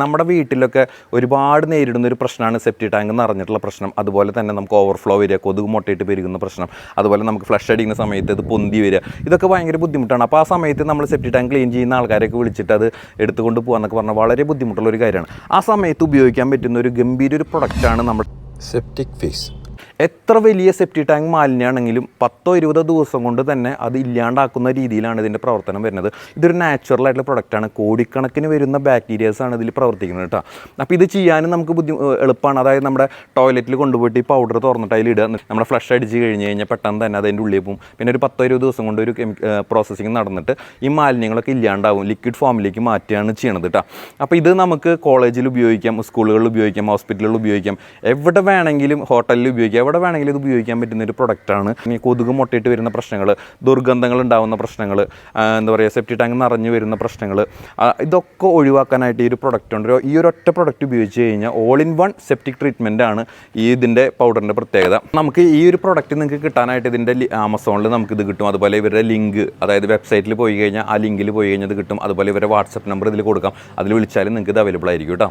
നമ്മുടെ വീട്ടിലൊക്കെ ഒരുപാട് നേരിടുന്ന ഒരു പ്രശ്നമാണ് സെപ്റ്റി ടാങ്ക് നിറഞ്ഞിട്ടുള്ള പ്രശ്നം. അതുപോലെ തന്നെ നമുക്ക് ഓവർഫ്ലോ വരിക, കൊതുക് മുട്ടയിട്ട് പെരുകുന്ന പ്രശ്നം, അതുപോലെ നമുക്ക് ഫ്ലഷ് അടിക്കുന്ന സമയത്ത് ഇത് പൊന്തി വരിക, ഇതൊക്കെ ഭയങ്കര ബുദ്ധിമുട്ടാണ്. അപ്പോൾ ആ സമയത്ത് നമ്മൾ സെപ്റ്റി ടാങ്ക് ക്ലീൻ ചെയ്യുന്ന ആൾക്കാരെയൊക്കെ വിളിച്ചിട്ട് അത് എടുത്തുകൊണ്ട് പോകാമെന്നൊക്കെ പറഞ്ഞാൽ വളരെ ബുദ്ധിമുട്ടുള്ള ഒരു കാര്യമാണ്. ആ സമയത്ത് ഉപയോഗിക്കാൻ പറ്റുന്ന ഒരു ഗംഭീര ഒരു പ്രൊഡക്റ്റാണ് നമ്മുടെ സെപ്റ്റിക് ഫിക്സ്. എത്ര വലിയ സെപ്റ്റി ടാങ്ക് മാലിന്യമാണെങ്കിലും 10-20 ദിവസം കൊണ്ട് തന്നെ അത് ഇല്ലാണ്ടാക്കുന്ന രീതിയിലാണ് ഇതിൻ്റെ പ്രവർത്തനം വരുന്നത്. ഇതൊരു നാച്ചുറൽ ആയിട്ടുള്ള പ്രൊഡക്റ്റാണ്. കോടിക്കണക്കിന് വരുന്ന ബാക്ടീരിയാസാണ് ഇതിൽ പ്രവർത്തിക്കുന്നത് കേട്ടോ. അപ്പോൾ ഇത് ചെയ്യാനും നമുക്ക് എളുപ്പമാണ്. അതായത് നമ്മുടെ ടോയ്ലറ്റിൽ കൊണ്ടുപോയിട്ട് ഈ പൗഡർ തുറന്നിട്ട് അതിൽ ഇടുക. നമ്മുടെ ഫ്ലഷ് അടിച്ച് കഴിഞ്ഞ് കഴിഞ്ഞാൽ പെട്ടെന്ന് തന്നെ അതിൻ്റെ ഉള്ളിൽ പോകും. പിന്നെ ഒരു 10-20 ദിവസം കൊണ്ട് ഒരു പ്രോസസ്സിങ് നടന്നിട്ട് ഈ മാലിന്യങ്ങളൊക്കെ ഇല്ലാണ്ടാവും, ലിക്വിഡ് ഫോമിലേക്ക് മാറ്റുകയാണ് ചെയ്യണത് കേട്ടോ. അപ്പോൾ ഇത് നമുക്ക് കോളേജിൽ ഉപയോഗിക്കാം, സ്കൂളുകളിൽ ഉപയോഗിക്കാം, ഹോസ്പിറ്റലുകളിൽ ഉപയോഗിക്കാം, എവിടെ വേണമെങ്കിലും, ഹോട്ടലിൽ ഉപയോഗിക്കാം, എവിടെ വേണമെങ്കിലും ഇത് ഉപയോഗിക്കാൻ പറ്റുന്ന ഒരു പ്രൊഡക്റ്റാണ്. ഈ കൊതുക് മുട്ടയിട്ട് വരുന്ന പ്രശ്നങ്ങൾ, ദുർഗന്ധങ്ങൾ ഉണ്ടാകുന്ന പ്രശ്നങ്ങൾ, എന്താ പറയുക, സെപ്റ്റി ടാങ്ക് നിറഞ്ഞു വരുന്ന പ്രശ്നങ്ങൾ, ഇതൊക്കെ ഒഴിവാക്കാനായിട്ട് ഈ ഒരു പ്രൊഡക്റ്റ് ഉണ്ട്. ഈ ഒരു ഒറ്റ പ്രൊഡക്റ്റ് ഉപയോഗിച്ച് കഴിഞ്ഞാൽ all in one septic treatment ആണ് ഇതിൻ്റെ പൗഡറിൻ്റെ പ്രത്യേകത. നമുക്ക് ഈ ഒരു പ്രൊഡക്റ്റ് നിങ്ങൾക്ക് കിട്ടാനായിട്ട് ഇതിൻ്റെ ആമസോണിൽ നമുക്കിത് കിട്ടും. അതുപോലെ ഇവരുടെ ലിങ്ക്, അതായത് വെബ്സൈറ്റിൽ പോയി കഴിഞ്ഞാൽ ആ ലിങ്കിൽ പോയി കഴിഞ്ഞാൽ ഇത് കിട്ടും. അതുപോലെ ഇവരുടെ വാട്സപ്പ് നമ്പർ ഇതിൽ കൊടുക്കാം, അതിൽ വിളിച്ചാലും നിങ്ങൾക്ക് ഇത് അവൈലബിൾ ആയിരിക്കും കേട്ടോ.